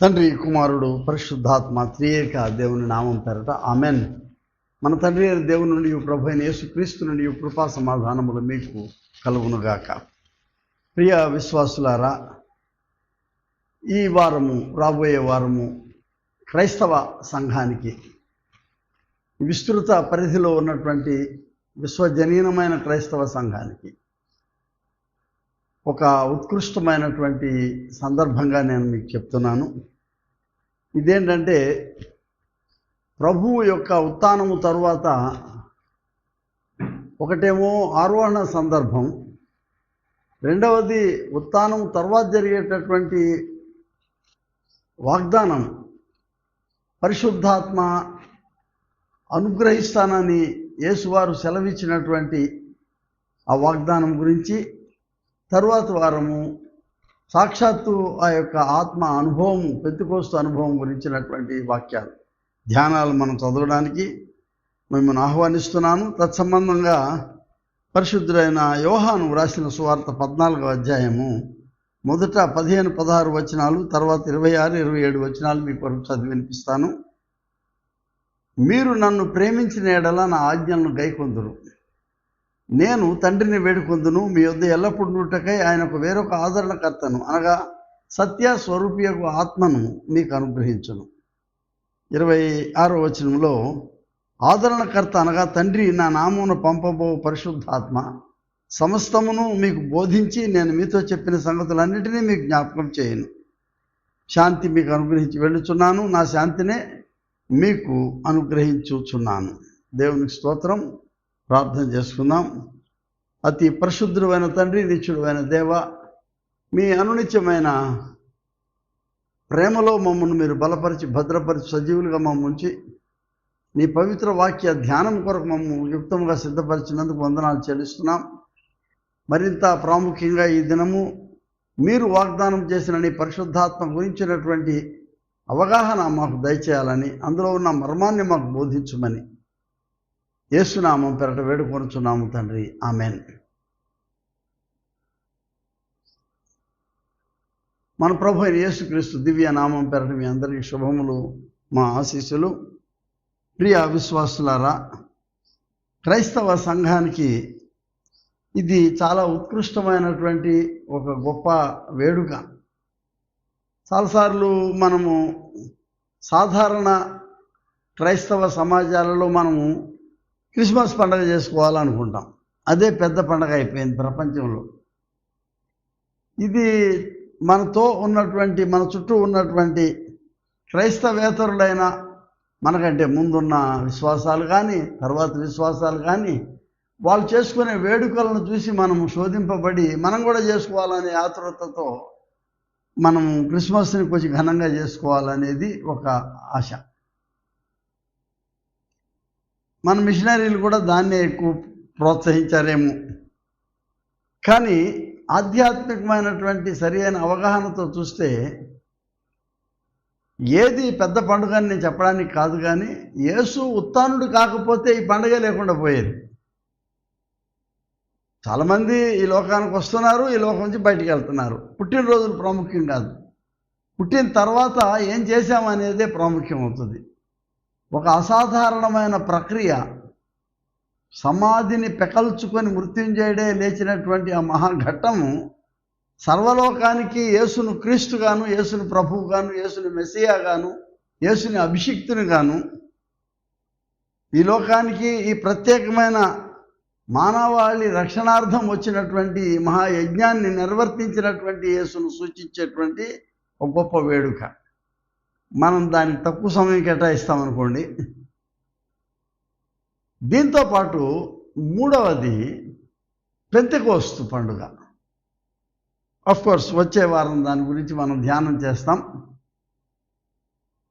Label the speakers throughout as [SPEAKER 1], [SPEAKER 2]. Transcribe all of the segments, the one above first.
[SPEAKER 1] తండ్రి, కుమారుడు, పరిశుద్ధాత్మ త్రియేక దేవుని నామం పేరట ఆమెన్. మన తండ్రి అయిన దేవుని నుండి, ప్రభు అయిన యేసుక్రీస్తు నుండి కృపా సమాధానములు మీకు కలుగునుగాక. ప్రియ విశ్వాసులారా, ఈ వారము, రాబోయే వారము క్రైస్తవ సంఘానికి, విస్తృత పరిధిలో ఉన్నటువంటి విశ్వజనీనమైన క్రైస్తవ సంఘానికి ఒక ఉత్కృష్టమైనటువంటి సందర్భంగా నేను మీకు చెప్తున్నాను. ఇదేంటంటే, ప్రభువు యొక్క ఉత్థానము తరువాత ఒకటేమో ఆరోహణ సందర్భం, రెండవది ఉత్థానం తర్వాత జరిగేటటువంటి వాగ్దానం, పరిశుద్ధాత్మ అనుగ్రహిస్తానని యేసువారు సెలవిచ్చినటువంటి ఆ వాగ్దానం గురించి, తరువాత వారము సాక్షాత్తు ఆ యొక్క ఆత్మ అనుభవం, పెంతెకోస్తు అనుభవం గురించినటువంటి వాక్యాలు, ధ్యానాలు మనం చదవడానికి మిమ్మల్ని ఆహ్వానిస్తున్నాను. తత్సంబంధంగా పరిశుద్ధుడైన యోహాను వ్రాసిన సువార్త 14వ అధ్యాయము మొదట 15-16 వచనాలు, తర్వాత 26-27 వచనాలు మీ కొరకు చదివి వినిపిస్తాను. మీరు నన్ను ప్రేమించిన ఎడల నా ఆజ్ఞలను గైకొందురు. నేను తండ్రిని వేడుకొందును, మీ యొద్ద ఎల్లప్పుడూ ఉండుటకై ఆయనకు వేరొక ఆదరణకర్తను, అనగా సత్య స్వరూపియకు ఆత్మను మీకు అనుగ్రహించును. 26వ వచనంలో, ఆదరణకర్త అనగా తండ్రి నా నామమున పంపబో పరిశుద్ధాత్మ సమస్తమును మీకు బోధించి నేను మీతో చెప్పిన సంగతులన్నిటినీ మీకు జ్ఞాపకం చేయను. శాంతి మీకు అనుగ్రహించి వెళ్ళుచున్నాను, నా శాంతినే మీకు అనుగ్రహించుచున్నాను. దేవునికి స్తోత్రం. ప్రార్థన చేసుకుందాం. అతి పరిశుద్ధుడైన తండ్రి, నిత్యుడైన దేవ, మీ అనునిత్యమైన ప్రేమలో మమ్మల్ని మీరు బలపరిచి, భద్రపరిచి, సజీవులుగా మమ్మల్ని ఉంచి, నీ పవిత్ర వాక్య ధ్యానం కొరకు మమ్మల్ని యుక్తంగా సిద్ధపరిచినందుకు వందనాలు చెల్లిస్తున్నాం. మరింత ప్రాముఖ్యంగా ఈ దినము మీరు వాగ్దానం చేసిన నీ పరిశుద్ధాత్మ గురించినటువంటి అవగాహన మాకు దయచేయాలని, అందులో ఉన్న మర్మాన్ని మాకు బోధించమని యేసునామం పేరట వేడుకొనుచున్నాము తండ్రి, ఆమెన్. మన ప్రభు అయిన యేసుక్రీస్తు దివ్య నామం పేరట మీ అందరికీ శుభములు, మా ఆశీస్సులు. ప్రియ విశ్వాసులారా, క్రైస్తవ సంఘానికి ఇది చాలా ఉత్కృష్టమైనటువంటి ఒక గొప్ప వేడుక. చాలాసార్లు మనము సాధారణ క్రైస్తవ సమాజాలలో మనము క్రిస్మస్ పండుగ చేసుకోవాలనుకుంటాం. అదే పెద్ద పండుగ అయిపోయింది ప్రపంచంలో. ఇది మనతో ఉన్నటువంటి, మన చుట్టూ ఉన్నటువంటి క్రైస్తవేతరులైన, మనకంటే ముందున్న విశ్వాసాలు కానీ తర్వాత విశ్వాసాలు కానీ, వాళ్ళు చేసుకునే వేడుకలను చూసి మనము శోధింపబడి మనం కూడా చేసుకోవాలనే ఆతృతతో మనము క్రిస్మస్ని కొంచెం ఘనంగా చేసుకోవాలనేది ఒక ఆశ. మన మిషనరీలు కూడా దాన్నే ఎక్కువ ప్రోత్సహించారేమో. కానీ ఆధ్యాత్మికమైనటువంటి సరి అయిన అవగాహనతో చూస్తే ఏది పెద్ద పండుగ అని నేను చెప్పడానికి కాదు, కానీ యేసు ఉత్థానుడు కాకపోతే ఈ పండుగ లేకుండా పోయేది. చాలామంది ఈ లోకానికి వస్తున్నారు, ఈ లోకం నుంచి బయటికి వెళ్తున్నారు. పుట్టినరోజులు ప్రాముఖ్యం కాదు, పుట్టిన తర్వాత ఏం చేశామనేదే ప్రాముఖ్యం అవుతుంది. ఒక అసాధారణమైన ప్రక్రియ, సమాధిని పెకల్చుకొని మృత్యుంజయుడే లేచినటువంటి ఆ మహాఘట్టము సర్వలోకానికి యేసును క్రీస్తుగాను, యేసుని ప్రభువుగాను, యేసుని మెస్సియాగాను, యేసుని అభిషిక్తునిగాను, ఈ లోకానికి ఈ ప్రత్యేకమైన మానవాళి రక్షణార్థం వచ్చినటువంటి మహాయజ్ఞాన్ని నిర్వర్తించినటువంటి యేసును సూచించేటువంటి ఒక గొప్ప వేడుక. మనం దానికి తక్కువ సమయం కేటాయిస్తామనుకోండి. దీంతోపాటు మూడవది పెంతెకోస్తు పండుగ. కోర్స్ వచ్చే వారం దాని గురించి మనం ధ్యానం చేస్తాం.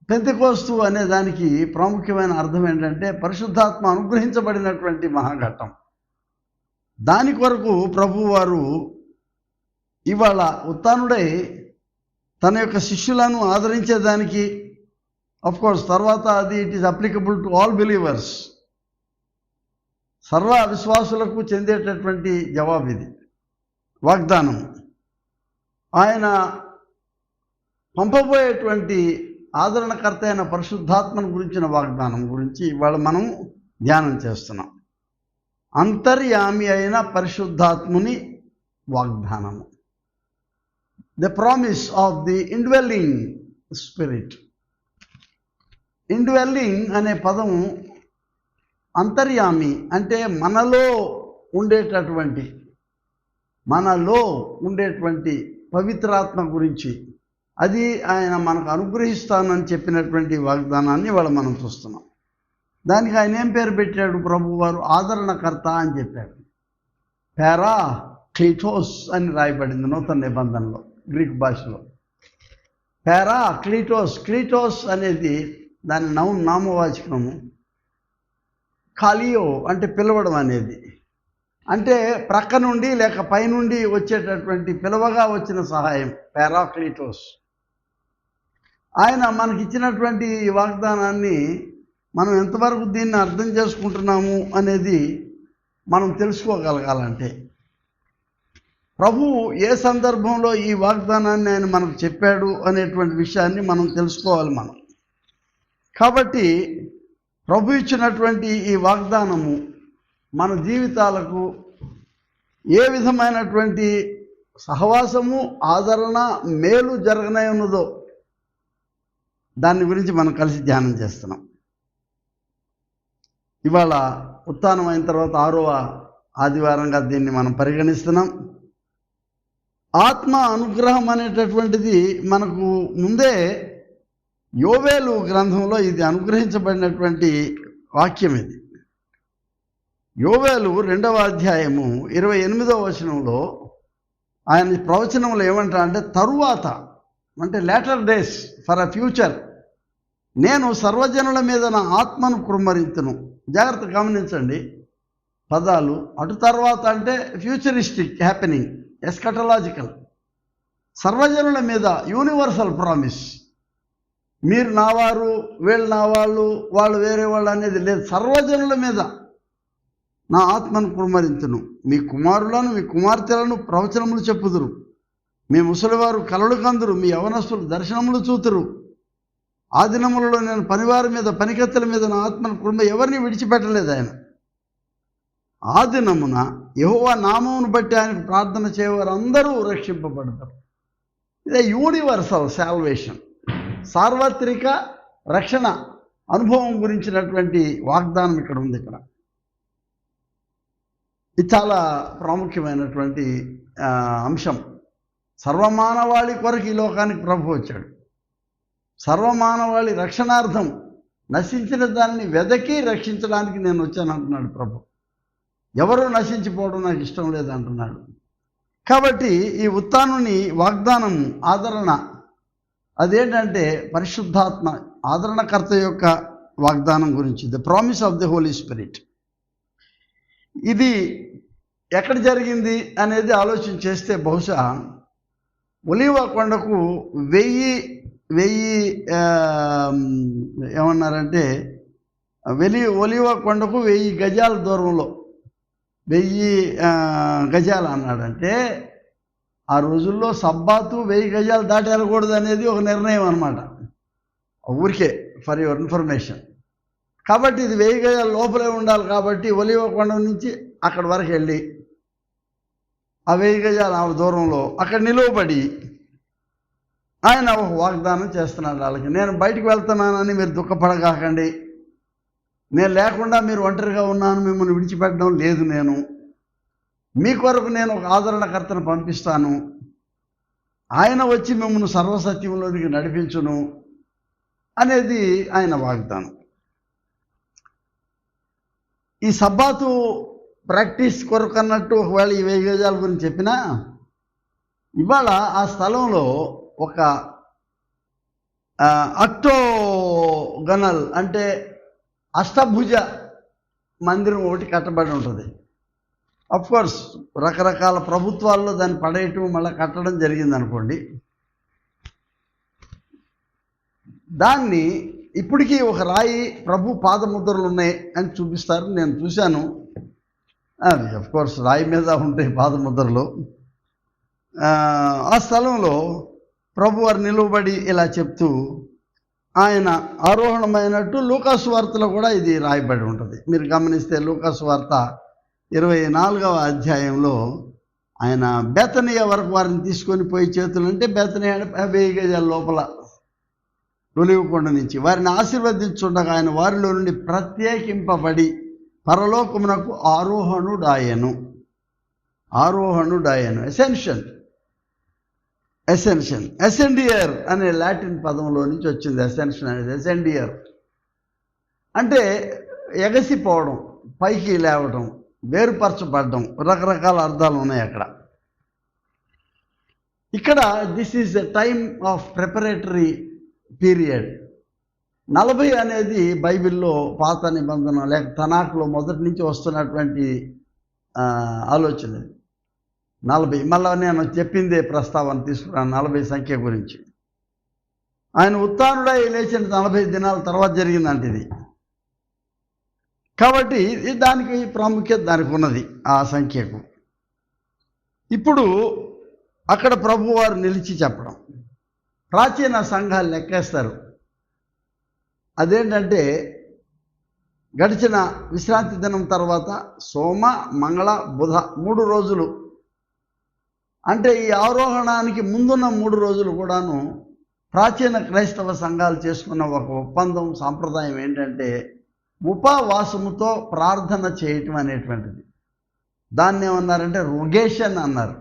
[SPEAKER 1] పెంతెకోస్తు అనే దానికి ప్రాముఖ్యమైన అర్థం ఏంటంటే, పరిశుద్ధాత్మ అనుగ్రహించబడినటువంటి మహాఘట్టం. దాని కొరకు ప్రభువారు ఇవాళ ఉత్థానుడై తన యొక్క శిష్యులను ఆదరించేదానికి, కోర్స్ తర్వాత అది it is applicable to all believers, సర్వ విశ్వాసులకు చెందేటటువంటి జవాబు ఇది, వాగ్దానం. ఆయన పంపబోయేటువంటి ఆదరణకర్త అయిన పరిశుద్ధాత్మను గురించిన వాగ్దానం గురించి ఇవాళ మనం ధ్యానం చేస్తున్నాం. అంతర్యామి అయిన పరిశుద్ధాత్ముని వాగ్దానము, the promise of the indwelling spirit. Indwelling అనే పదం అంతర్యామి అంటే మనలో ఉండేటువంటి పవిత్రాత్మ గురించి, అది ఆయన మనకు అనుగ్రహిస్తానని చెప్పినటువంటి వాగ్దానాన్ని ఇవాళ మనం చూస్తున్నాం. దానికి ఆయన ఏం పేరు పెట్టాడు? ప్రభువారు ఆదరణకర్త అని చెప్పాడు. పారాక్లీటోస్ అని రాయబడింది నూతన నిబంధనలో, గ్రీక్ భాషలో. పారాక్లీటోస్, క్లీటోస్ అనేది దాని నామవాచకము. కాలియో అంటే పిలవడం అనేది, అంటే ప్రక్క నుండి లేక పైనుండి వచ్చేటటువంటి పిలవగా వచ్చిన సహాయం, పారాక్లీటోస్. ఆయన మనకిచ్చినటువంటి ఈ వాగ్దానాన్ని మనం ఎంతవరకు దీన్ని అర్థం చేసుకుంటున్నాము అనేది మనం తెలుసుకోగలగాలంటే, ప్రభువు ఏ సందర్భంలో ఈ వాగ్దానాన్ని ఆయన మనకు చెప్పాడు అనేటువంటి విషయాన్ని మనం తెలుసుకోవాలి. కాబట్టి ప్రభు ఇచ్చినటువంటి ఈ వాగ్దానము మన జీవితాలకు ఏ విధమైనటువంటి సహవాసము, ఆదరణ, మేలు జరగనే ఉన్నదో దాని గురించి మనం కలిసి ధ్యానం చేస్తున్నాం. ఇవాళ ఉత్థానం అయిన తర్వాత 6వ ఆదివారంగా దీన్ని మనం పరిగణిస్తున్నాం. ఆత్మ అనుగ్రహం అనేటటువంటిది మనకు ముందే యోవేలు గ్రంథంలో ఇది అనుగ్రహించబడినటువంటి వాక్యం. ఇది యోవేలు 2వ అధ్యాయము 28వ వచనంలో ఆయన ప్రవచనంలో ఏమంటారంటే, తరువాత అంటే later days for a future, నేను సర్వజనుల మీద నా ఆత్మను కుమ్మరింతును. జాగ్రత్త గమనించండి పదాలు. అటు తర్వాత అంటే ఫ్యూచరిస్టిక్ హ్యాపెనింగ్, ఎస్కటలాజికల్. సర్వజనుల మీద యూనివర్సల్ ప్రామిస్. మీరు నావారు, వీళ్ళు నా వాళ్ళు, వాళ్ళు వేరే వాళ్ళు అనేది లేదు. సర్వజనుల మీద నా ఆత్మను కుమ్మరింతును. మీ కుమారులను, మీ కుమార్తెలను ప్రవచనములు చెప్పుదురు. మీ ముసలివారు కలలు కందురు, మీ యవనస్తులు దర్శనములు చూతురు. ఆ దినములలో నేను పనివారి మీద, పనికత్తెల మీద నా ఆత్మను ఎవరిని విడిచిపెట్టలేదు ఆయన. ఆ దినమున యెహోవా నామమును బట్టి ఆయనకు ప్రార్థన చేయవారు అందరూ రక్షింపబడతారు. ఇదే యూనివర్సల్ సాల్వేషన్, సార్వత్రిక రక్షణ అనుభవం గురించినటువంటి వాగ్దానం ఇక్కడ ఉంది. ఇక్కడ ఇది చాలా ప్రాముఖ్యమైనటువంటి అంశం. సర్వమానవాళి కొరకు ఈ లోకానికి ప్రభు వచ్చాడు. సర్వమానవాళి రక్షణార్థం, నశించిన దానిని వెదకి రక్షించడానికి నేను వచ్చాను అంటున్నాడు ప్రభు. ఎవరూ నశించిపోవడం నాకు ఇష్టం లేదంటున్నాడు. కాబట్టి ఈ ఉత్థానుని వాగ్దానం, ఆదరణ, అదేంటంటే పరిశుద్ధాత్మ ఆదరణకర్త యొక్క వాగ్దానం గురించి, the promise of the Holy Spirit. ఇది ఎక్కడ జరిగింది అనేది ఆలోచన చేస్తే బహుశా ఒలీవ కొండకు 1000 ఏమన్నారంటే ఒలీవ కొండకు 1000 గజాల దూరంలో, 1000 గజాలు అన్నాడంటే ఆ రోజుల్లో సబ్బాతు 1000 గజాలు దాటి వెళ్ళకూడదు అనేది ఒక నిర్ణయం అన్నమాట, ఊరికే ఫర్ యువర్ ఇన్ఫర్మేషన్. కాబట్టి ఇది 1000 గజాల లోపలే ఉండాలి. కాబట్టి ఒలీవ కొండ నుంచి అక్కడి వరకు వెళ్ళి ఆ 1000 గజాల దూరంలో అక్కడ నిలువబడి ఆయన ఒక వాగ్దానం చేస్తున్నాడు వాళ్ళకి. నేను బయటికి వెళ్తున్నానని మీరు దుఃఖపడగాకండి, నేను లేకుండా మీరు ఒంటరిగా ఉన్నాను, మిమ్మల్ని విడిచిపెట్టడం లేదు. నేను మీ కొరకు నేను ఒక ఆదరణకర్తను పంపిస్తాను, ఆయన వచ్చి మిమ్మల్ని సర్వసత్యంలోనికి నడిపించును అనేది ఆయన వాగ్దానం. ఈ సబ్బాతు ప్రాక్టీస్ కొరకు అన్నట్టు ఒకవేళ ఈ 1000 గజాల గురించి చెప్పినా, ఇవాళ ఆ స్థలంలో ఒక అక్టోగనల్ అంటే అష్టభుజ మందిరం ఒకటి కట్టబడి ఉంటుంది. అఫ్కోర్స్ రకరకాల ప్రభుత్వాల్లో దాన్ని పడేయటం మళ్ళీ కట్టడం జరిగింది అనుకోండి. దాన్ని ఇప్పటికీ ఒక రాయి ప్రభు పాదముద్రలు ఉన్నాయి అని చూపిస్తారు. నేను చూశాను. అది అఫ్కోర్స్ రాయి మీద ఉంటాయి పాదముద్రలు. ఆ స్థలంలో ప్రభువారు నిలువబడి ఇలా చెప్తూ ఆయన ఆరోహణమైనట్టు లూకాసు వార్తలో కూడా ఇది రాయబడి ఉంటుంది. మీరు గమనిస్తే లూకాసు వార్త 24వ అధ్యాయంలో ఆయన బేతనియా వరకు వారిని తీసుకొని పోయి చేతులు అంటే బేతనియా 50 గజాల లోపల ఒలివకొండ నుంచి వారిని ఆశీర్వదించుండగా ఆయన వారిలో నుండి ప్రత్యేకింపబడి పరలోకమునకు ఆరోహణుడాయను. ఎసెండియర్ అనే లాటిన్ పదంలో నుంచి వచ్చింది. అసెన్షన్ అనేది ఎసెండియర్ అంటే ఎగసిపోవడం, పైకి లేవడం, వేరుపరచబడడం, రకరకాల అర్థాలు ఉన్నాయి అక్కడ. ఇక్కడ this is a time of preparatory period. 40 అనేది బైబిల్లో పాత నిబంధన లేక తనాకులో మొదటి నుంచి వస్తున్నటువంటి ఆలోచన. 40 మళ్ళీ నేను చెప్పిందే ప్రస్తావన తీసుకున్నాను 40 సంఖ్య గురించి. ఆయన ఉత్థానుడై లేచిన 40 దినాల తర్వాత జరిగిందంటే ఇది. కాబట్టి దానికి ప్రాముఖ్యత దానికి ఉన్నది ఆ సంఖ్యకు. ఇప్పుడు అక్కడ ప్రభువారు నిలిచి చెప్పడం, ప్రాచీన సంఘాలు లెక్కేస్తారు. అదేంటంటే గడిచిన విశ్రాంతి దినం తర్వాత సోమ, మంగళ, బుధ 3 రోజులు, అంటే ఈ ఆరోహణానికి ముందున్న 3 రోజులు కూడాను ప్రాచీన క్రైస్తవ సంఘాలు చేసుకున్న ఒక ఒప్పందం, సాంప్రదాయం ఏంటంటే ఉపవాసముతో ప్రార్థన చేయటం అనేటువంటిది. దాన్ని ఏమన్నారంటే రొగేషన్ అన్నారు.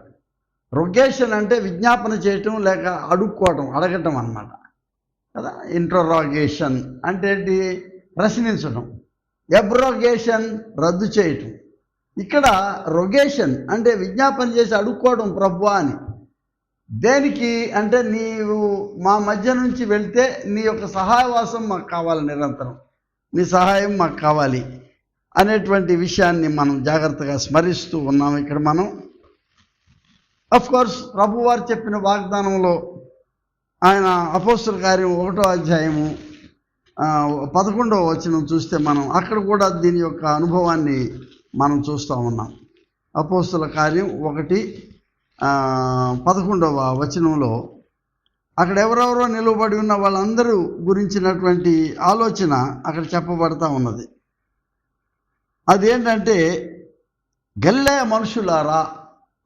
[SPEAKER 1] రొగేషన్ అంటే విజ్ఞాపన చేయటం లేక అడుక్కోవటం, అడగటం అన్నమాట కదా. ఇంట్రోరోగేషన్ అంటే ఏంటి? ప్రశ్నించడం. ఎబ్రోగేషన్ రద్దు చేయటం. ఇక్కడ రొగేషన్ అంటే విజ్ఞాపన చేసి అడుక్కోవడం, ప్రభువా అని. దేనికి అంటే నీవు మా మధ్య నుంచి వెళ్తే నీ యొక్క సహాయవాసం మాకు కావాలి, నిరంతరం నీ సహాయం మాకు కావాలి అనేటువంటి విషయాన్ని మనం జాగ్రత్తగా స్మరిస్తూ ఉన్నాం. ఇక్కడ మనం కోర్స్ ప్రభువారు చెప్పిన వాగ్దానంలో ఆయన అపోస్తల కార్యం 1వ అధ్యాయము 11వ వచనం చూస్తే మనం అక్కడ కూడా దీని యొక్క అనుభవాన్ని మనం చూస్తూ ఉన్నాం. అపోస్తల కార్యం 1:11వ వచనంలో అక్కడ ఎవరెవరో నిలవబడి ఉన్న వాళ్ళందరూ గురించినటువంటి ఆలోచన అక్కడ చెప్పబడతా ఉన్నది. అదేంటంటే గలిలయ మనుషులారా,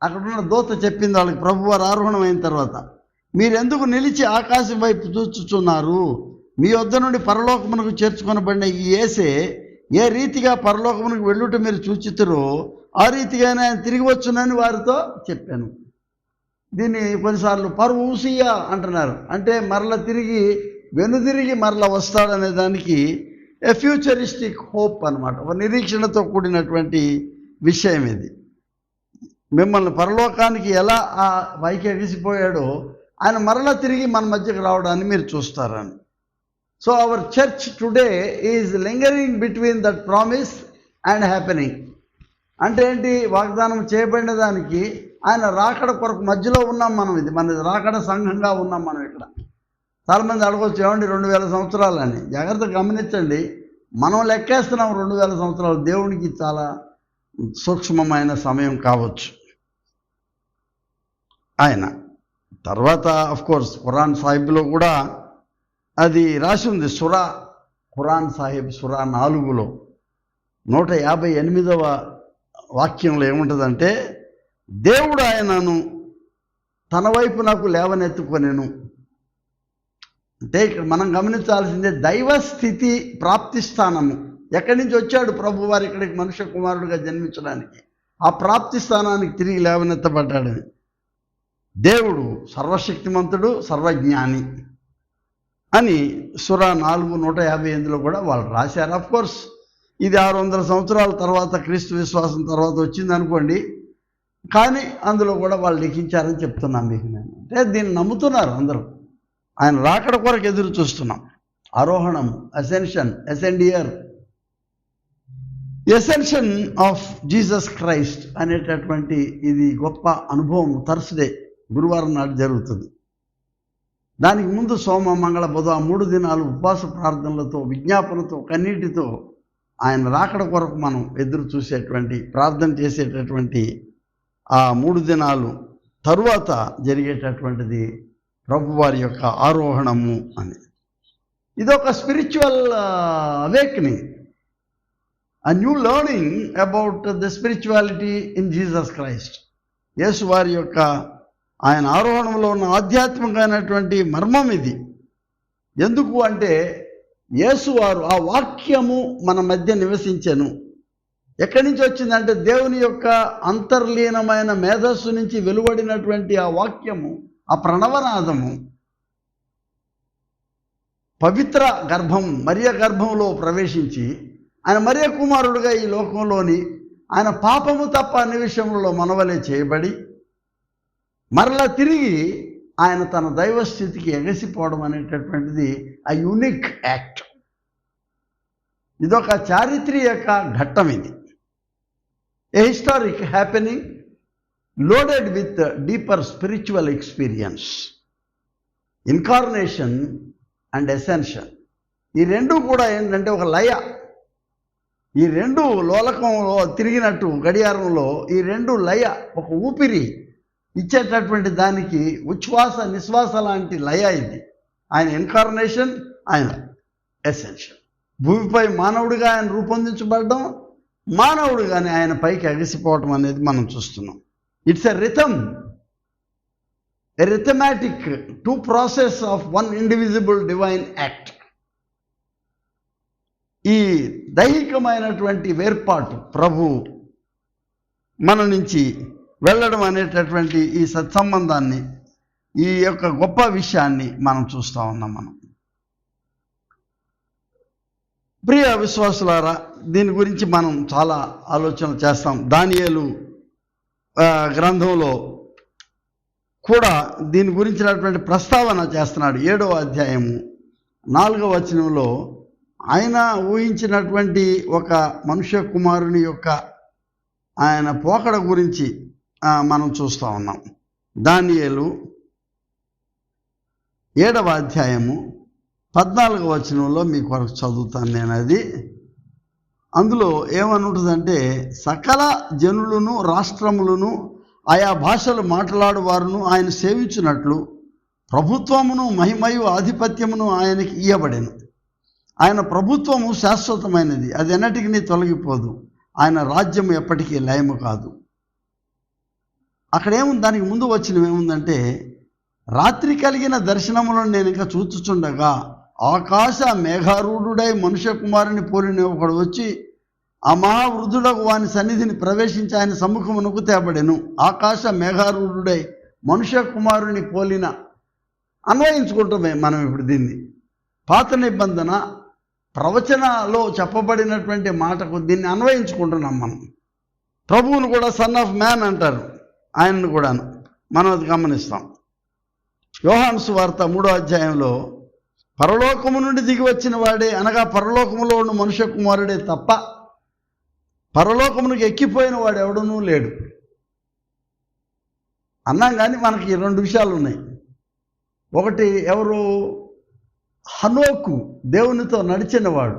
[SPEAKER 1] అక్కడున్న దూత చెప్పింది వాళ్ళకి ప్రభువారు ఆరోహణం అయిన తర్వాత, మీరెందుకు నిలిచి ఆకాశం వైపు చూచుచున్నారు? మీ వద్ద నుండి పరలోకమునకు చేర్చుకొనబడిన ఈ యేసే ఏ రీతిగా పరలోకమునకు వెళ్ళుట మీరు చూచితురో ఆ రీతిగానే ఆయన తిరిగి వచ్చునని వారితో చెప్పాను. దీన్ని కొన్నిసార్లు పర్వూసియా అంటున్నారు. అంటే మరల తిరిగి వెనుదిరిగి మరల వస్తాడనే దానికి ఏ ఫ్యూచరిస్టిక్ హోప్ అన్నమాట. ఒక నిరీక్షణతో కూడినటువంటి విషయం ఇది. మిమ్మల్ని పరలోకానికి ఎలా ఆ పైకి ఎగిసిపోయాడో ఆయన మరలా తిరిగి మన మధ్యకు రావడాన్ని మీరు చూస్తారని. So our church today is lingering between that promise and happening. అంటే ఏంటి? వాగ్దానం చేయబడిన దానికి ఆయన రాకడ కొరకు మధ్యలో ఉన్నాం మనం. ఇది మన రాకడ సంఘంగా ఉన్నాం మనం. ఇక్కడ చాలామంది అడగవచ్చు, ఏమండి 2000 సంవత్సరాలు అని. జాగ్రత్తగా గమనించండి, మనం లెక్కేస్తున్నాం 2000 సంవత్సరాలు. దేవునికి చాలా సూక్ష్మమైన సమయం కావచ్చు. ఆయన తర్వాత కోర్స్ ఖురాన్ సాహిబ్లో కూడా అది రాసి ఉంది. ఖురాన్ సాహిబ్ సురా 4లో 158వ వాక్యంలో ఏముంటుందంటే, దేవుడు ఆయనను తన వైపు నాకు లేవనెత్తుకొనెను. అంటే ఇక్కడ మనం గమనించాల్సిందే దైవ స్థితి ప్రాప్తి స్థానము. ఎక్కడి నుంచి వచ్చాడు ప్రభువారు ఇక్కడికి మనుష్య కుమారుడిగా జన్మించడానికి? ఆ ప్రాప్తి స్థానానికి తిరిగి లేవనెత్తబడ్డాడని. దేవుడు సర్వశక్తిమంతుడు, సర్వజ్ఞాని అని సురా 4:158లో కూడా వాళ్ళు రాశారు. అఫ్కోర్స్ ఇది 600 సంవత్సరాల తర్వాత క్రీస్తు విశ్వాసం తర్వాత వచ్చింది అనుకోండి, కానీ అందులో కూడా వాళ్ళు లిఖించారని చెప్తున్నాను మీకు నేను. అంటే దీన్ని నమ్ముతున్నారు అందరూ. ఆయన రాకడ కొరకు ఎదురు చూస్తున్నాం. ఆరోహణము, ఎసెండియర్, ఎసెన్షన్ ఆఫ్ జీసస్ క్రైస్ట్ అనేటటువంటి ఇది గొప్ప అనుభవం. థర్స్డే గురువారం నాడు జరుగుతుంది. దానికి ముందు సోమ, మంగళ, బుధ 3 దినాలు ఉపవాస ప్రార్థనలతో, విజ్ఞాపనతో, కన్నీటితో ఆయన రాకడ కొరకు మనం ఎదురు చూసేటువంటి, ప్రార్థన చేసేటటువంటి ఆ 3 దినాలు తరువాత జరిగేటటువంటిది ప్రభువారి యొక్క ఆరోహణము అని. ఇదొక spiritual awakening, a new learning about the spirituality in Jesus Christ. యేసు వారి యొక్క ఆయన ఆరోహణంలో ఉన్న ఆధ్యాత్మికమైనటువంటి మర్మం ఇది. ఎందుకు అంటే యేసు వారు ఆ వాక్యము మన మధ్య నివసించెను. ఎక్కడి నుంచి వచ్చిందంటే దేవుని యొక్క అంతర్లీనమైన మేధస్సు నుంచి వెలువడినటువంటి ఆ వాక్యము, ఆ ప్రణవనాదము పవిత్ర గర్భం మరియ గర్భంలో ప్రవేశించి ఆయన మరియ కుమారుడుగా ఈ లోకంలోని ఆయన పాపము తప్ప అన్ని విషయంలో మనవలే చేయబడి మరలా తిరిగి ఆయన తన దైవస్థితికి ఎగసిపోవడం అనేటటువంటిది ఆ యూనిక్ యాక్ట్. ఇదొక చారిత్రక ఘట్టం. ఇది ఏ historic happening loaded with deeper spiritual experience. Incarnation and ascension, ఈ రెండు కూడా ఏంటంటే ఒక లయ. ఈ రెండు లోలకంలో తిరిగినట్టు గడియారంలో ఈ రెండు లయ, ఒక ఊపిరి ఇచ్చేటటువంటి దానికి ఉచ్ఛ్వాస నిశ్వాస లాంటి లయ ఇది. ఆయన ఇన్కార్నేషన్, ఆయన ఎసెన్షన్. భూమిపై మానవుడిగా ఆయన రూపొందించబడడం, మానవుడిగానే ఆయన పైకి ఎగసిపోవటం అనేది మనం చూస్తున్నాం. It's a rhythm, a rhythmatic to process of one indivisible divine act. ఈ దైహికమైనటువంటి వేర్పాటు ప్రభు మన నుంచి వెళ్ళడం అనేటటువంటి ఈ సత్సంబంధాన్ని, ఈ యొక్క గొప్ప విషయాన్ని మనం చూస్తూ ఉన్నాం. మనం ప్రియ విశ్వాసులారా, దీని గురించి మనం చాలా ఆలోచన చేస్తాం. దానియేలు గ్రంథంలో కూడా దీని గురించినటువంటి ప్రస్తావన చేస్తున్నాడు. 7వ అధ్యాయము 4వ వచనంలో ఆయన ఊహించినటువంటి ఒక మనుష్య కుమారుని యొక్క ఆయన పోకడ గురించి మనం చూస్తూ ఉన్నాం. దానియేలు 7వ అధ్యాయము 14వ వచనంలో మీ కొరకు చదువుతాను నేను. అది అందులో ఏమని ఉంటుందంటే, సకల జనులను రాష్ట్రములను ఆయా భాషలు మాట్లాడు వారును ఆయన సేవించినట్లు ప్రభుత్వమును మహిమయు ఆధిపత్యమును ఆయనకి ఇయ్యబడెను. ఆయన ప్రభుత్వము శాశ్వతమైనది, అది ఎన్నటికీ తొలగిపోదు. ఆయన రాజ్యం ఎప్పటికీ లయము కాదు. అక్కడ ఏముంది, దానికి ముందు వచ్చినవి ఏముందంటే, రాత్రి కలిగిన దర్శనములను నేను ఇంకా చూచుచుండగా ఆకాశ మేఘారూఢుడై మనుష్య కుమారుని పోలిన ఒకడు వచ్చి ఆ మహావృద్ధుడకు వాని సన్నిధిని ప్రవేశించి ఆయన సముఖమునకు తేబడెను. ఆకాశ మేఘారూఢుడై మనుష్య కుమారుని పోలిన అన్వయించుకుంటామే మనం ఇప్పుడు దీన్ని. పాత నిబంధన ప్రవచనలో చెప్పబడినటువంటి మాటకు దీన్ని అన్వయించుకుంటున్నాం మనం. ప్రభువును కూడా సన్ ఆఫ్ మ్యాన్ అంటారు, ఆయనను కూడా మనం అది గమనిస్తాం. యోహాను సువార్త 3వ అధ్యాయంలో పరలోకము నుండి దిగి వచ్చిన వాడే, అనగా పరలోకములో ఉన్న మనుష్య కుమారుడే తప్ప పరలోకమునికి ఎక్కిపోయిన వాడు ఎవడనూ లేడు అన్నాం. కానీ మనకి 2 విషయాలు ఉన్నాయి. ఒకటి, ఎవరు? హనోకు, దేవునితో నడిచినవాడు.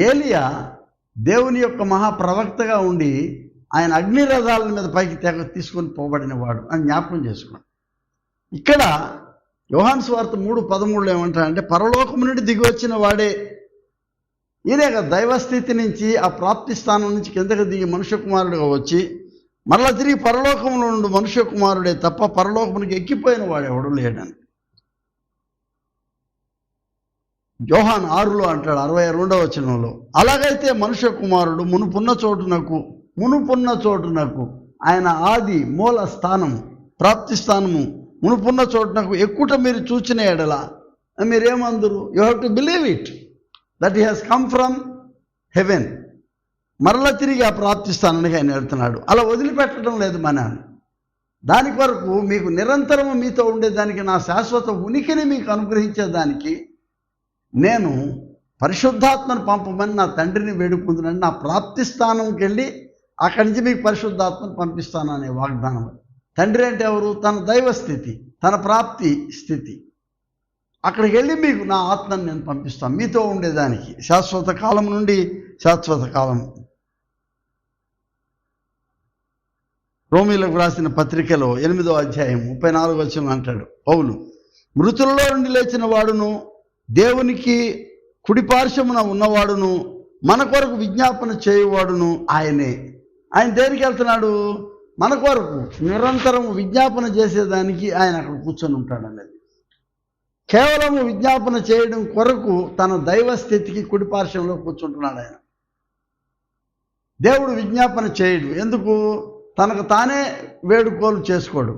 [SPEAKER 1] ఏలియా దేవుని యొక్క మహాప్రవక్తగా ఉండి ఆయన అగ్నిరథాల మీద పైకి తీసుకొని పోబడినవాడు అని జ్ఞాపకం చేసుకున్నాడు. ఇక్కడ యోహాను సువార్త 3:13 ఏమంటారంటే, పరలోకము నుండి దిగి వచ్చిన వాడే, ఈయనే కదా దైవస్థితి నుంచి ఆ ప్రాప్తి స్థానం నుంచి కిందకి దిగి మనుష్య కుమారుడుగా వచ్చి మరలా తిరిగి పరలోకంలో నుండి మనుష్య కుమారుడే తప్ప పరలోకమునికి ఎక్కిపోయిన వాడు ఎవడు లేడని యోహాను 6లో అంటాడు, 62వ వచనంలో. అలాగైతే మనుష్య కుమారుడు మునుపున్న చోటునకు ఆయన ఆది మూల స్థానము, ప్రాప్తి స్థానము, మునుపున్న చోటునకు ఎక్కుట మీరు చూచిన ఎడల మీరేమందరు? You have to believe it that he has come from heaven. మరలా తిరిగి ఆ ప్రాప్తి స్థానానికి ఆయన వెళ్తున్నాడు. అలా వదిలిపెట్టడం లేదు మన. దాని కొరకు మీకు నిరంతరము మీతో ఉండేదానికి, నా శాశ్వత ఉనికిని మీకు అనుగ్రహించేదానికి నేను పరిశుద్ధాత్మను పంపమని నా తండ్రిని వేడుకుంటున్నాను. నా ప్రాప్తి స్థానంకి వెళ్ళి అక్కడి నుంచి మీకు పరిశుద్ధాత్మను పంపిస్తాను అనే వాగ్దానం. తండ్రి అంటే ఎవరు? తన దైవ స్థితి, తన ప్రాప్తి స్థితి. అక్కడికి వెళ్ళి మీకు నా ఆత్మను నేను పంపిస్తాను మీతో ఉండేదానికి, శాశ్వత కాలం నుండి శాశ్వత కాలం. రోమీలకు రాసిన పత్రికలో 8వ అధ్యాయం 34వ వచనం అంటాడు పౌలు, మృతులలో నుండి లేచిన వాడును దేవునికి కుడిపార్శ్వమున ఉన్నవాడును మన కొరకు విజ్ఞాపన చేయువాడును ఆయనే. ఆయన దేనికి వెళ్తున్నాడు? మన కొరకు నిరంతరం విజ్ఞాపన చేసేదానికి ఆయన అక్కడ కూర్చొని ఉంటాడు అనేది. కేవలము విజ్ఞాపన చేయడం కొరకు తన దైవ స్థితికి కుడిపార్శ్వంలో కూర్చుంటున్నాడు ఆయన. దేవుడు విజ్ఞాపన చేయడు. ఎందుకు? తనకు తానే వేడుకోలు చేసుకోడు.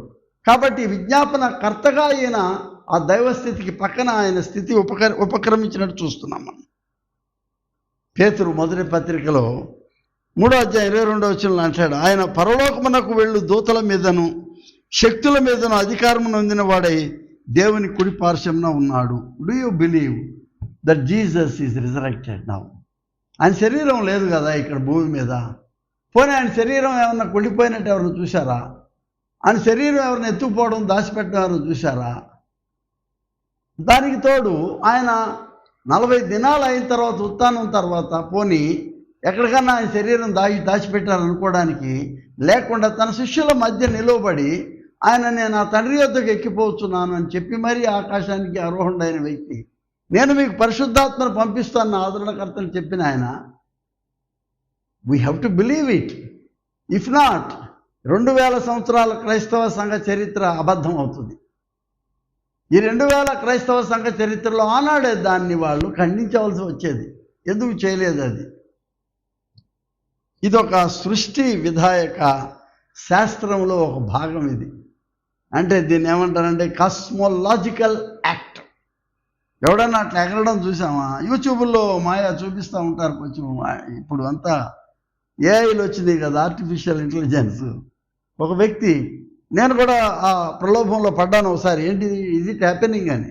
[SPEAKER 1] కాబట్టి విజ్ఞాపన కర్తగా అయిన ఆ దైవస్థితికి పక్కన ఆయన స్థితి ఉపక్రమించినట్టు చూస్తున్నాం మనం. పేతురు మొదటి పత్రికలో 3వ అధ్యాయం 22వ వచనంలో అంటాడు, ఆయన పరలోకమునకు వెళ్ళు దూతల మీదను శక్తుల మీదను అధికారము నొందిన వాడై దేవుని కుడి పార్శ్వమున ఉన్నాడు. Do you believe that Jesus is resurrected now? ఆయన శరీరం లేదు కదా ఇక్కడ భూమి మీద. పోనీ ఆయన శరీరం ఏమన్నా కుళ్ళిపోయినట్టు ఎవరిని చూశారా? ఆయన శరీరం ఎవరిని ఎత్తుకుపోవడం దాచిపెట్టడం ఎవరిని చూశారా? దానికి తోడు ఆయన 40 దినాలు అయిన తర్వాత ఉత్థానం తర్వాత పోనీ ఎక్కడికన్నా ఆయన శరీరం దాచిపెట్టారనుకోవడానికి లేకుండా తన శిష్యుల మధ్య నిలవబడి ఆయన నేను ఆ తండ్రి యొద్దకు ఎక్కిపోతున్నాను అని చెప్పి మరీ ఆకాశానికి ఆరోహణుడైన వ్యక్తి, నేను మీకు పరిశుద్ధాత్మను పంపిస్తాను ఆదరణకర్తను చెప్పిన ఆయన, we have to believe it. If not 2000 సంవత్సరాల క్రైస్తవ సంఘ చరిత్ర అబద్ధం అవుతుంది. ఈ 2000 క్రైస్తవ సంఘ చరిత్రలో ఆనాడే దాన్ని వాళ్ళు ఖండించవలసి వచ్చేది. ఎందుకు చేయలేదు? అది ఇదొక సృష్టి విధాయక శాస్త్రంలో ఒక భాగం ఇది. అంటే దీన్ని ఏమంటారంటే కాస్మోలాజికల్ యాక్ట్. ఎవడన్నా అట్లా ఎగరడం చూసామా? యూట్యూబ్లో మాయా చూపిస్తూ ఉంటారు కొంచెం. ఇప్పుడు అంతా ఏఐలు వచ్చింది కదా, ఆర్టిఫిషియల్ ఇంటెలిజెన్స్. ఒక వ్యక్తి, నేను కూడా ఆ ప్రలోభంలో పడ్డాను ఒకసారి, ఏంటి ఇది హ్యాపెనింగ్ అని.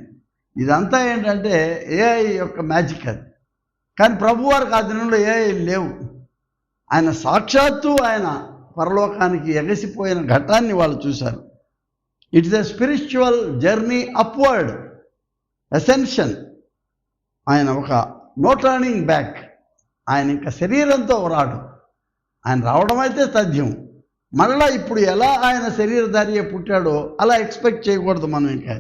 [SPEAKER 1] ఇదంతా ఏంటంటే ఏఐ యొక్క మ్యాజిక్ అది. కానీ ప్రభువారికి ఆ దినంలో ఏఐ లేవు. ఆయన సాక్షాత్తు ఆయన పరలోకానికి ఎగసిపోయిన ఘట్టాన్ని వాళ్ళు చూశారు. It is a spiritual journey upward ascension. ఆయన ఒక నో టర్నింగ్ బ్యాక్. ఆయన ఇంకా శరీరంతో రాడు. ఆయన రావడం అయితే తథ్యం. మళ్ళా ఇప్పుడు ఎలా ఆయన శరీరధారిగా పుట్టాడో అలా ఎక్స్పెక్ట్ చేయకూడదు మనం. ఇంకా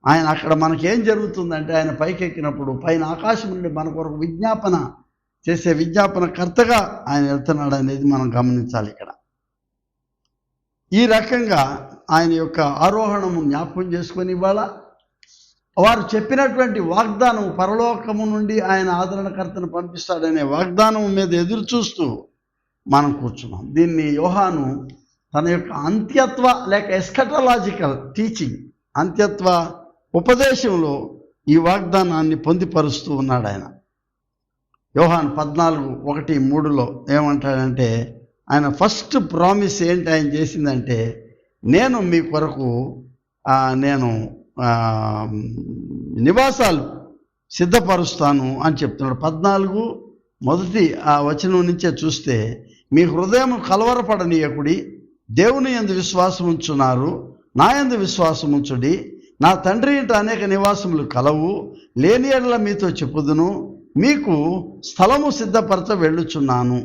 [SPEAKER 1] ఆయన అక్కడ మనకేం జరుగుతుందంటే ఆయన పైకి ఎక్కినప్పుడు పైన ఆకాశం నుండి మన కొరకు విజ్ఞాపన చేసే విజ్ఞాపనకర్తగా ఆయన వెళ్తున్నాడు అనేది మనం గమనించాలి. ఇక్కడ ఈ రకంగా ఆయన యొక్క ఆరోహణము జ్ఞాపకం చేసుకొని ఇవాళ వారు చెప్పినటువంటి వాగ్దానం, పరలోకము నుండి ఆయన ఆదరణకర్తను పంపిస్తాడనే వాగ్దానం మీద ఎదురు చూస్తూ మనం కూర్చున్నాం. దీన్ని యోహాను తన యొక్క అంత్యత్వ లేక ఎస్కటలాజికల్ టీచింగ్, అంత్యత్వ ఉపదేశంలో ఈ వాగ్దానాన్ని పొందిపరుస్తూ ఉన్నాడు ఆయన. యోహాను 14:1-3 ఏమంటాడంటే, ఆయన ఫస్ట్ ప్రామిస్ ఏంటి ఆయన చేసిందంటే, నేను మీ కొరకు నేను నివాసాలు సిద్ధపరుస్తాను అని చెప్తున్నాడు. 14 మొదటి వచనం నుంచే చూస్తే, మీ హృదయం కలవరపడనీయకుడి, దేవుని యందు విశ్వాసం ఉంచున్నారు, నా యందు విశ్వాసం ఉంచుడి. నా తండ్రి ఇంట అనేక నివాసములు కలవు, లేని ఎడల మీతో చెప్పుదును, మీకు స్థలము సిద్ధపరచ వెళ్ళుచున్నాను.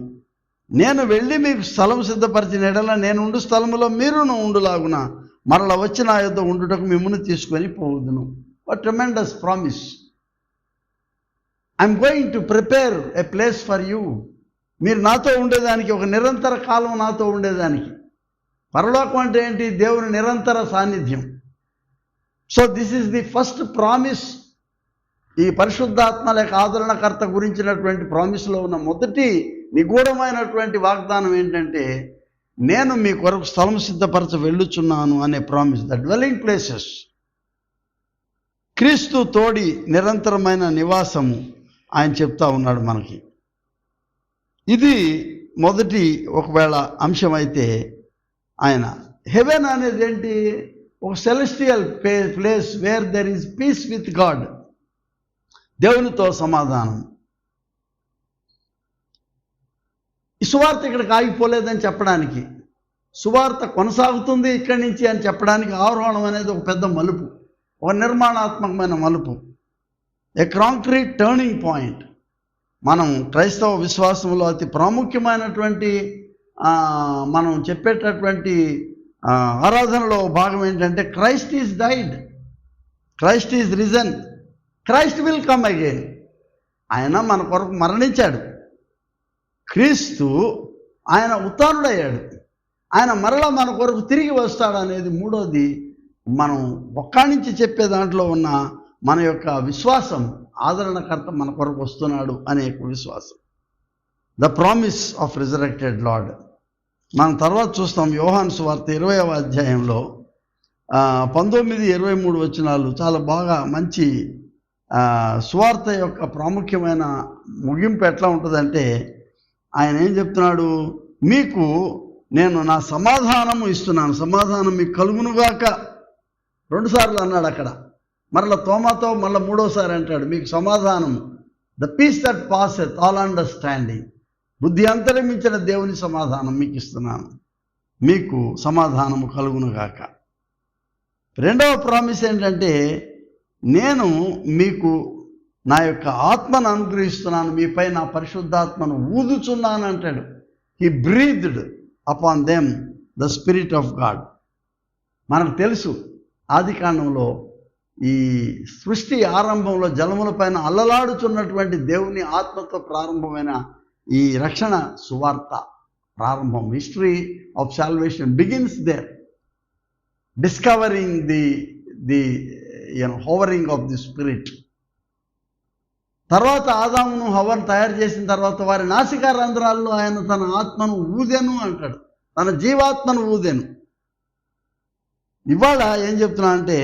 [SPEAKER 1] నేను వెళ్ళి మీకు స్థలము సిద్ధపరిచిన ఎడల నేను ఉండు స్థలములో మీరును ఉండులాగున మరల వచ్చి నా యొద్ద ఉండుటకు మిమ్మును తీసుకొని పోవుదును. What tremendous promise. I'm going to prepare a place for you. మీరు నాతో ఉండేదానికి, ఒక నిరంతర కాలం నాతో ఉండేదానికి. పరలోకం అంటే ఏంటి? దేవుని నిరంతర సాన్నిధ్యం. So this is the first promise. ఈ పరిశుద్ధాత్మ లేక ఆదరణకర్త గురించినటువంటి ప్రామిస్లో ఉన్న మొదటి నిగూఢమైనటువంటి వాగ్దానం ఏంటంటే, నేను మీ కొరకు స్థలం సిద్ధపరచ వెళ్ళుచున్నాను అనే ప్రామిస్. ద డ్వెల్లింగ్ ప్లేసెస్, క్రీస్తు తోడి నిరంతరమైన నివాసము ఆయన చెప్తా ఉన్నాడు మనకి. ఇది మొదటి ఒకవేళ అంశం అయితే, ఆయన హెవెన్ అనేది ఏంటి? ఒక celestial place where there is peace with God, దేవునితో సమాధానం. ఈ సువార్త ఇక్కడికి ఆగిపోలేదని చెప్పడానికి, సువార్త కొనసాగుతుంది ఇక్కడి నుంచి అని చెప్పడానికి ఆరోహణం అనేది ఒక పెద్ద మలుపు, ఒక నిర్మాణాత్మకమైన మలుపు, ఏ కాంక్రీట్ టర్నింగ్ పాయింట్. మనం క్రైస్తవ విశ్వాసంలో అతి ప్రాముఖ్యమైనటువంటి మనం చెప్పేటటువంటి ఆరాధనలో భాగం ఏంటంటే Christ is died, Christ is risen, Christ will come again. ఆయన మన కొరకు మరణించాడు, క్రీస్తు ఆయన ఉత్థానుడయ్యాడు, ఆయన మరలా మన కొరకు తిరిగి వస్తాడు అనేది మూడోది మనం ఒక్కడి నుంచి చెప్పే దాంట్లో ఉన్న మన యొక్క విశ్వాసం. ఆదరణకర్త మన కొరకు వస్తున్నాడు అనే విశ్వాసం, the promise of resurrected lord. మనం తర్వాత చూస్తాం యోహాను సువార్త 20వ అధ్యాయంలో 19-23 వచనాలు చాలా బాగా మంచి సువార్త యొక్క ప్రాముఖ్యమైన ముగింపు ఎట్లా ఉంటుందంటే, ఆయన ఏం చెప్తున్నాడు, మీకు నేను నా సమాధానము ఇస్తున్నాను, సమాధానం మీకు కలుగునుగాక. 2 సార్లు అన్నాడు అక్కడ. మరలా తోమాతో మళ్ళీ 3వసారి అంటాడు, మీకు సమాధానం, the peace that passeth all understanding, బుద్ధి అంతరమించిన దేవుని సమాధానం మీకు ఇస్తున్నాను, మీకు సమాధానము కలుగునుగాక. 2వ ప్రామిస్ ఏంటంటే, నేను మీకు నా యొక్క ఆత్మను అనుగ్రహిస్తున్నాను, మీపై నా పరిశుద్ధాత్మను ఊదుచున్నాను అంటాడు. He breathed upon them the spirit of God. మనకు తెలుసు ఆదికాండంలో ఈ సృష్టి ఆరంభంలో జలముల పైన అల్లలాడుచున్నటువంటి దేవుని ఆత్మతో ప్రారంభమైన ఈ రక్షణ సువార్త ప్రారంభం. History of salvation begins there, discovering the hovering of the Spirit. తర్వాత ఆదామును హవ్వను తయారు చేసిన తర్వాత వారి నాసికా రంధ్రాల్లో ఆయన తన ఆత్మను ఊదెను అంటాడు, తన జీవాత్మను ఊదెను. ఇవాళ ఏం చెప్తున్నా అంటే,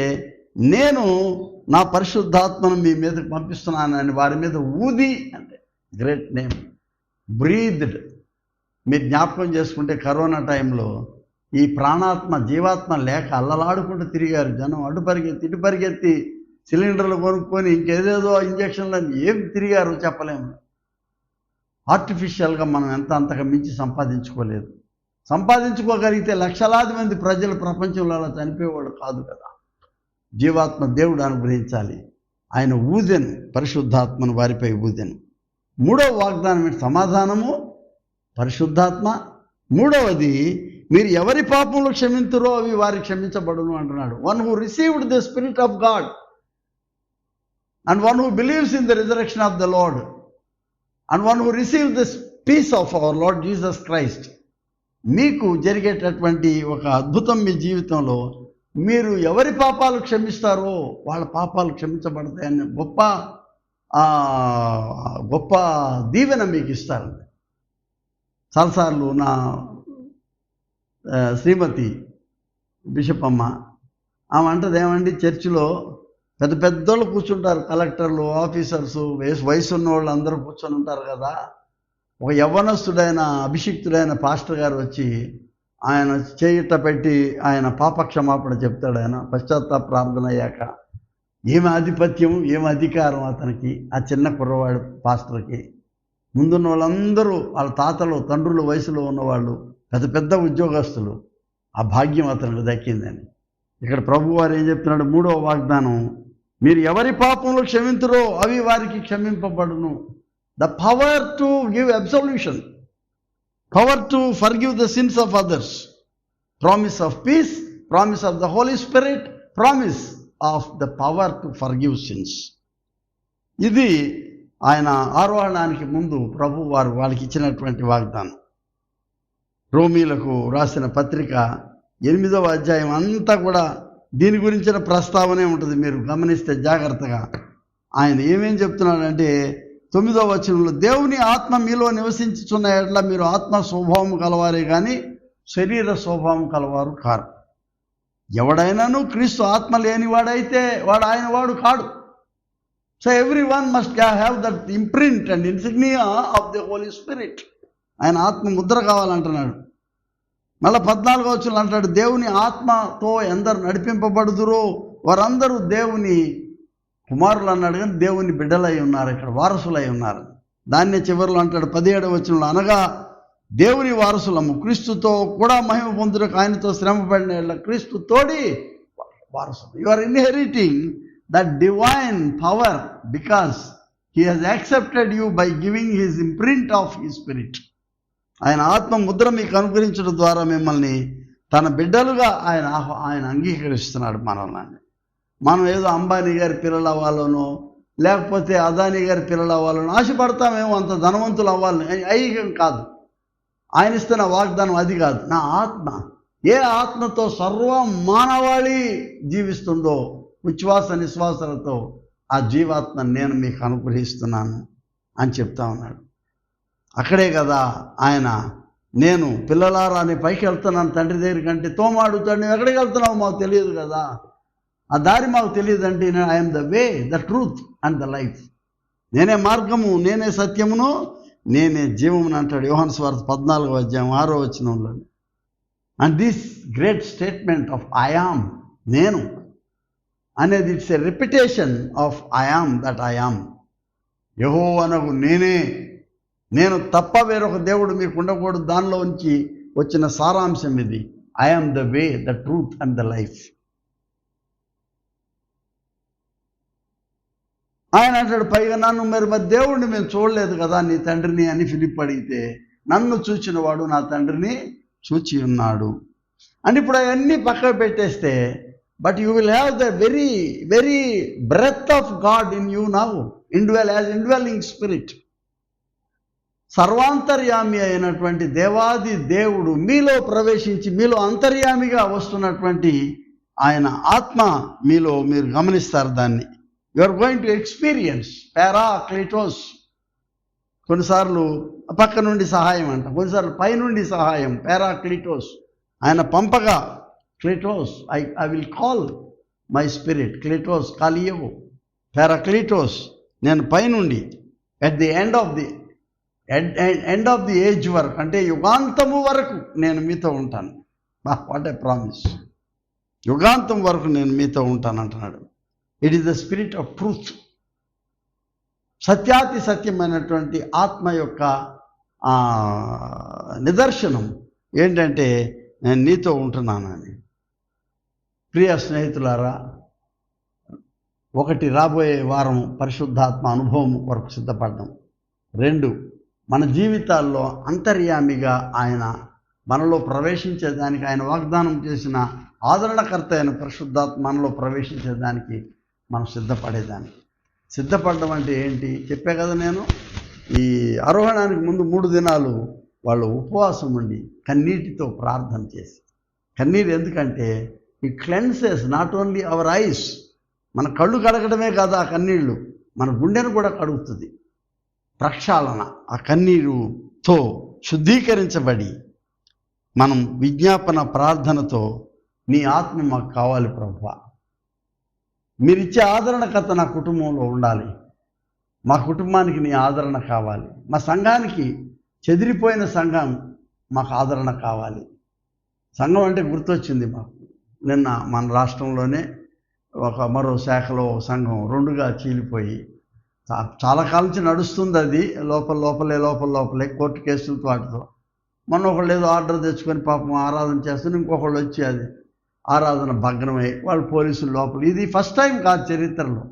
[SPEAKER 1] నేను నా పరిశుద్ధాత్మను మీ మీదకి పంపిస్తున్నానని వారి మీద ఊది అంటే గ్రేట్ నేమ్, బ్రీద్డ్. మీరు జ్ఞాపకం చేసుకుంటే కరోనా టైంలో ఈ ప్రాణాత్మ జీవాత్మ లేక అల్లలాడుకుంటూ తిరిగారు జనం. అటు పరిగెత్తి ఇటు పరిగెత్తి సిలిండర్లు కొనుక్కొని ఇంకేదేదో ఇంజక్షన్లు ఏం తిరిగారు చెప్పలేము. ఆర్టిఫిషియల్గా మనం అంతగా మించి సంపాదించుకోలేదు. సంపాదించుకోగలిగితే లక్షలాది మంది ప్రజలు ప్రపంచంలో అలా చనిపోయేవాడు కాదు కదా. జీవాత్మ దేవుడు అనుగ్రహించాలి. ఆయన ఊదెను, పరిశుద్ధాత్మను వారిపై ఊదెను. 3వ వాగ్దానం ఏంటి? సమాధానము, పరిశుద్ధాత్మ. 3వది, మీరు ఎవరి పాపములు క్షమింతురో అవి వారికి క్షమించబడును అంటున్నాడు. One who received the spirit of God and one who believes in the resurrection of the Lord and one who receives this peace of our Lord Jesus Christ. మీకు జరిగేటటువంటి ఒక అద్భుతం మీ జీవితంలో, మీరు ఎవరి పాపాలు క్షమిస్తారో వాళ్ళ పాపాలు క్షమించబడతాయని గొప్ప దీవెన మీకు ఇస్తారండి. చాలాసార్లు నా శ్రీమతి బిషప్ అమ్మ ఆమె అంటది, ఏమండి చర్చిలో పెద్ద పెద్దోళ్ళు కూర్చుంటారు, కలెక్టర్లు, ఆఫీసర్సు, వయసు ఉన్న వాళ్ళు అందరూ కూర్చొని ఉంటారు కదా. ఒక యవ్వనస్తుడైన అభిషిక్తుడైన పాస్టర్ గారు వచ్చి ఆయన చేయిట పెట్టి ఆయన పాపక్షమాపణ చెప్తాడు. ఆయన పశ్చాత్తాప ప్రార్థన అయ్యాక ఏమి ఆధిపత్యం, ఏమి అధికారం అతనికి, ఆ చిన్న కుర్రవాడు పాస్టర్కి. ముందున్న వాళ్ళందరూ వాళ్ళ తాతలు, తండ్రులు వయసులో ఉన్నవాళ్ళు, పెద్ద పెద్ద ఉద్యోగస్తులు. ఆ భాగ్యం అతనికి దక్కిందని. ఇక్కడ ప్రభువారు ఏం చెప్తున్నాడు? 3వ వాగ్దానం, మీరు ఎవరి పాపములు క్షమింతురో అవి వారికి క్షమింపబడును. The power to give absolution, power to forgive the sins of others, promise of peace, promise of the holy spirit, promise of the power to forgive sins. ఇది ఆయన ఆరోహణానికి ముందు ప్రభు వారు వాళ్ళకి ఇచ్చినటువంటి వాగ్దానం. రోమీలకు రాసిన పత్రిక 8వ అధ్యాయం అంతా కూడా దీని గురించిన ప్రస్తావనే ఉంటుంది. మీరు గమనిస్తే జాగ్రత్తగా ఆయన ఏమేం చెప్తున్నాడంటే 9వ వచనంలో, దేవుని ఆత్మ మీలో నివసించుచున్న ఎట్లా మీరు ఆత్మ స్వభావం కలవారే కానీ శరీర స్వభావం కలవారు కారు. ఎవడైనాను క్రీస్తు ఆత్మ లేనివాడైతే వాడు ఆయన వాడు కాడు. So everyone must have that imprint and insignia of the Holy Spirit. ఆయన ఆత్మ ముద్ర కావాలంటున్నాడు. మళ్ళీ 14వ వచనంలో అంటాడు, దేవుని ఆత్మతో ఎందరు నడిపింపబడుదురో వారందరూ దేవుని కుమారులు అన్నాడు, కానీ దేవుని బిడ్డలై ఉన్నారు, ఇక్కడ వారసులై ఉన్నారు. దాన్నే చివరిలో అంటాడు 17వ వచనంలో, అనగా దేవుని వారసులము, క్రీస్తుతో కూడా మహిమ పొందుటకు ఆయనతో శ్రమపడిన క్రీస్తు తోడి వారసులు. You are inheriting that divine power because he has accepted you by giving his imprint of his Spirit. ఆయన ఆత్మ ముద్ర మీకు అనుగ్రహించడం ద్వారా మిమ్మల్ని తన బిడ్డలుగా ఆయన అంగీకరిస్తున్నాడు మనల్ని. మనం ఏదో అంబానీ గారి పిల్లలు అవ్వాలనో లేకపోతే అదానీ గారి పిల్లలు అవ్వాలనో ఆశపడతామేమో, అంత ధనవంతులు అవ్వాలని. ఐహికం కాదు. ఆయన ఇస్తున్న వాగ్దానం అది కాదు. నా ఆత్మ, ఏ ఆత్మతో సర్వ మానవాళి జీవిస్తుందో ఉచ్ఛ్వాస నిశ్వాసాలతో ఆ జీవాత్మ నేను మీకు అనుగ్రహిస్తున్నాను అని చెప్తా ఉన్నాడు. అక్కడే కదా ఆయన నేను పిల్లలారా అని పైకి వెళ్తున్నాను తండ్రి దగ్గర కంటే తోమాడుతాడు, నువ్వు ఎక్కడికి వెళ్తున్నావు మాకు తెలియదు కదా, ఆ దారి మాకు తెలియదంటే I'm the way, the truth and the life. నేనే మార్గము, నేనే సత్యమును, నేనే జీవమును అంటాడు యోహాను సువార్త 14:6 and this great statement of I am, నేను అనేది it's a repetition of I am that I am. యెహోవానగు నేనే, నేను తప్ప వేరొక దేవుడు మీకు ఉండకూడదు, దానిలో నుంచి వచ్చిన సారాంశం ఇది. I am the way, the truth and the life. ఆయన అంటాడు పైగా నన్ను మరి దేవుడిని మేము చూడలేదు కదా నీ తండ్రిని అని ఫిలిప్ అడిగితే, నన్ను చూచిన వాడు నా తండ్రిని చూచి ఉన్నాడు అని. ఇప్పుడు అవన్నీ పక్కన పెట్టేస్తే, but you will have the very very breath of God in you now, indwelling spirit. సర్వాంతర్యామి అయినటువంటి దేవాది దేవుడు మీలో ప్రవేశించి మీలో అంతర్యామిగా వస్తున్నటువంటి ఆయన ఆత్మ మీలో మీరు గమనిస్తారు దాన్ని. You are going to experience పారాక్లీటోస్. కొన్నిసార్లు పక్క నుండి సహాయం అంట, కొన్నిసార్లు పైనుండి సహాయం పారాక్లీటోస్. ఆయన పంపగా క్లీటోస్, I will call my spirit, క్లీటోస్ కాలియవు, పారాక్లీటోస్ నేను పైనుండి at the end of the age వరకు, అంటే యుగాంతము వరకు నేను మీతో ఉంటాను. What a promise. యుగాంతం వరకు నేను మీతో ఉంటాను అంటున్నాడు. It is the spirit of truth. సత్యాతి సత్యమైనటువంటి ఆత్మ యొక్క నిదర్శనం ఏంటంటే నేను నీతో ఉంటున్నానని. ప్రియ స్నేహితులారా, 1 రాబోయే వారం పరిశుద్ధాత్మ అనుభవం కొరకు సిద్ధపడ్డాం. 2 మన జీవితాల్లో అంతర్యామిగా ఆయన మనలో ప్రవేశించేదానికి, ఆయన వాగ్దానం చేసిన ఆదరణకర్త అయిన పరిశుద్ధాత్మ మనలో ప్రవేశించేదానికి మనం సిద్ధపడేదానికి. సిద్ధపడడం అంటే ఏంటి చెప్పే కదా నేను. ఈ ఆరోహణానికి ముందు 3 దినాలు వాళ్ళు ఉపవాసం ఉండి కన్నీటితో ప్రార్థన చేసి, కన్నీరు ఎందుకంటే ఈ cleanses not only our eyes, మన కళ్ళు కడగడమే కాదు ఆ కన్నీళ్ళు, మన గుండెను కూడా కడుగుతుంది. ప్రక్షాళన, ఆ కన్నీరుతో శుద్ధీకరించబడి మనం విజ్ఞాపన ప్రార్థనతో నీ ఆత్మ మాకు కావాలి ప్రభువా, మీరిచ్చే ఆదరణకర్త నా కుటుంబంలో ఉండాలి, మా కుటుంబానికి నీ ఆదరణ కావాలి, మా సంఘానికి చెదిరిపోయిన సంఘం మాకు ఆదరణ కావాలి. సంఘం అంటే గుర్తొచ్చింది మాకు. నిన్న మన రాష్ట్రంలోనే మరో శాఖలో సంఘం 2గా చీలిపోయి చాలా కాలం నుంచి నడుస్తుంది. అది లోపలే కోర్టు కేసులతో వాటితో. మొన్న ఒకళ్ళు ఏదో ఆర్డర్ తెచ్చుకొని పాపం ఆరాధన చేస్తున్న ఇంకొకళ్ళు వచ్చి అది ఆరాధన భగ్నమై వాళ్ళు పోలీసులు లోపల. ఇది ఫస్ట్ టైం కాదు చరిత్రలో,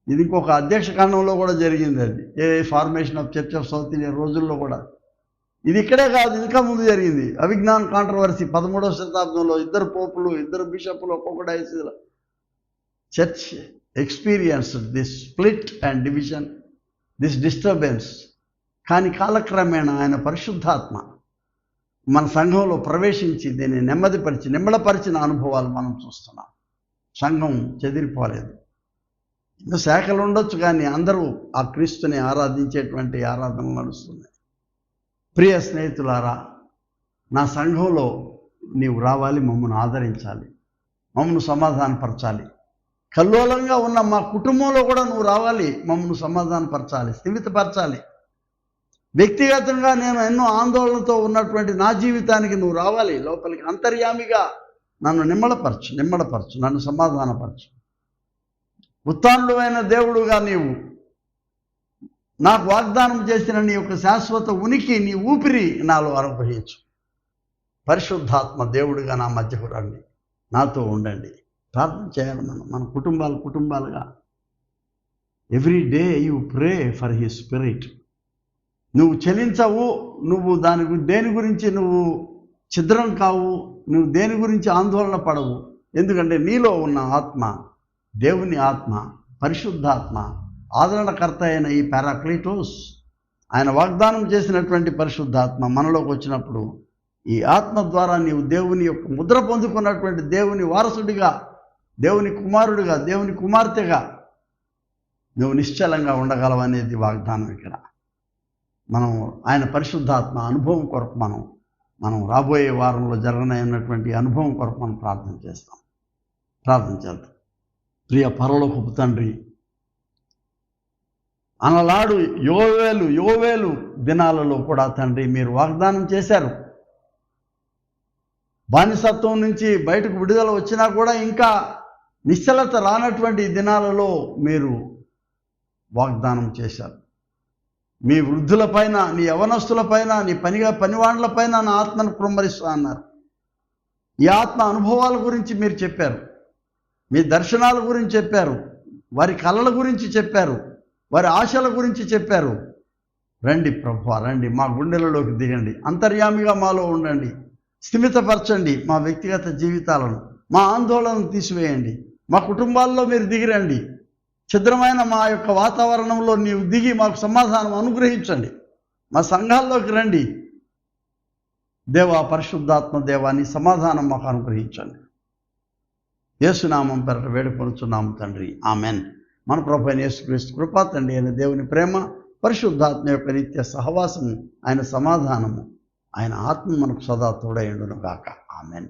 [SPEAKER 1] ఇది ఇంకొక అధ్యక్ష ఖండంలో కూడా జరిగింది. అది formation of church of south India రోజుల్లో కూడా. ఇది ఇక్కడే కాదు, ఇంకా ముందు జరిగింది. అవిజ్ఞాన్ కాంట్రవర్సీ 13వ శతాబ్దంలో 2 పోపులు 2 బిషపులు ఒక్కొక్క డైసిలో church experience this split and division, this disturbance. కానీ కాలక్రమేణా ఆయన పరిశుద్ధాత్మ మన సంఘంలో ప్రవేశించి దీన్ని నిమ్మళపరిచిన అనుభవాలు మనం చూస్తున్నాం. సంఘం చెదిరిపోలేదు. ఇంకా శాఖలు ఉండొచ్చు కానీ అందరూ ఆ క్రీస్తుని ఆరాధించేటువంటి ఆరాధనలు నడుస్తున్నాయి. ప్రియ స్నేహితులారా, నా సంఘంలో నీవు రావాలి, మమ్మల్ని ఆదరించాలి, మమ్మల్ని సమాధానపరచాలి. కల్లోలంగా ఉన్న మా కుటుంబంలో కూడా నువ్వు రావాలి, మమ్మల్ని సమాధానపరచాలి, స్థిమితపరచాలి. వ్యక్తిగతంగా నేను ఎన్నో ఆందోళనతో ఉన్నటువంటి నా జీవితానికి నువ్వు రావాలి లోపలికి. అంతర్యామిగా నన్ను నిమ్మడపరచు, నన్ను సమాధానపరచు. ఉత్తానుడైన దేవుడుగా నీవు నాకు వాగ్దానం చేసిన నీ యొక్క శాశ్వత ఉనికి, నీ ఊపిరి నాలో అనుగ్రహించు. పరిశుద్ధాత్మ దేవుడిగా నా మధ్యకు రండి, నాతో ఉండండి. ప్రార్థన చేయాలి మన కుటుంబాలుగా. Every day you pray for his spirit. నువ్వు చలించవు, నువ్వు దేని గురించి నువ్వు ఛిద్రం కావు, నువ్వు దేని గురించి ఆందోళన పడవు. ఎందుకంటే నీలో ఉన్న ఆత్మ దేవుని ఆత్మ, పరిశుద్ధాత్మ, ఆదరణకర్త అయిన ఈ పారాక్లీటోస్, ఆయన వాగ్దానం చేసినటువంటి పరిశుద్ధాత్మ మనలోకి వచ్చినప్పుడు ఈ ఆత్మ ద్వారా నీవు దేవుని యొక్క ముద్ర పొందుకున్నటువంటి దేవుని వారసుడిగా, దేవుని కుమారుడిగా, దేవుని కుమార్తెగా నువ్వు నిశ్చలంగా ఉండగలవనేది వాగ్దానం. ఇక్కడ మనం ఆయన పరిశుద్ధాత్మ అనుభవం కొరకు మనం రాబోయే వారంలో జరగనైనటువంటి అనుభవం కొరకు మనం ప్రార్థన చేద్దాం. ప్రియ పరలోకపు తండ్రి, అనలాడు యోవేలు దినాలలో కూడా తండ్రి మీరు వాగ్దానం చేశారు. బానిసత్వం నుంచి బయటకు విడుదల వచ్చినా కూడా ఇంకా నిశ్చలత రానటువంటి దినాలలో మీరు వాగ్దానం చేశారు. మీ వృద్ధులపైన, నీ యవనస్తులపైన, నీ పనివాళ్లపైన నా ఆత్మను కుమ్మరిస్తా అన్నారు. ఈ ఆత్మ అనుభవాల గురించి మీరు చెప్పారు, మీ దర్శనాల గురించి చెప్పారు, వారి కళల గురించి చెప్పారు, వారి ఆశల గురించి చెప్పారు. రండి ప్రభువా, రండి, మా గుండెలలోకి దిగండి, అంతర్యామిగా మాలో ఉండండి, స్థిమితపరచండి మా వ్యక్తిగత జీవితాలను, మా ఆందోళనను తీసివేయండి, మా కుటుంబాల్లో మీరు దిగిరండి, ఛిద్రమైన మా యొక్క వాతావరణంలో నీవు దిగి మాకు సమాధానం అనుగ్రహించండి, మా సంఘాల్లోకి రండి దేవా, పరిశుద్ధాత్మ దేవాన్ని సమాధానం మాకు అనుగ్రహించండి. యేసునామం పేరట వేడుకొనుచున్నాము తండ్రి, ఆమెన్. మన ప్రభువైన యేసుక్రీస్తు కృప, తండ్రి అయిన దేవుని ప్రేమ, పరిశుద్ధాత్మ యొక్క నిత్య సహవాసము, ఆయన సమాధానము, ఆయన ఆత్మ మనకు సదా తోడై ఉండును గాక. ఆమెన్.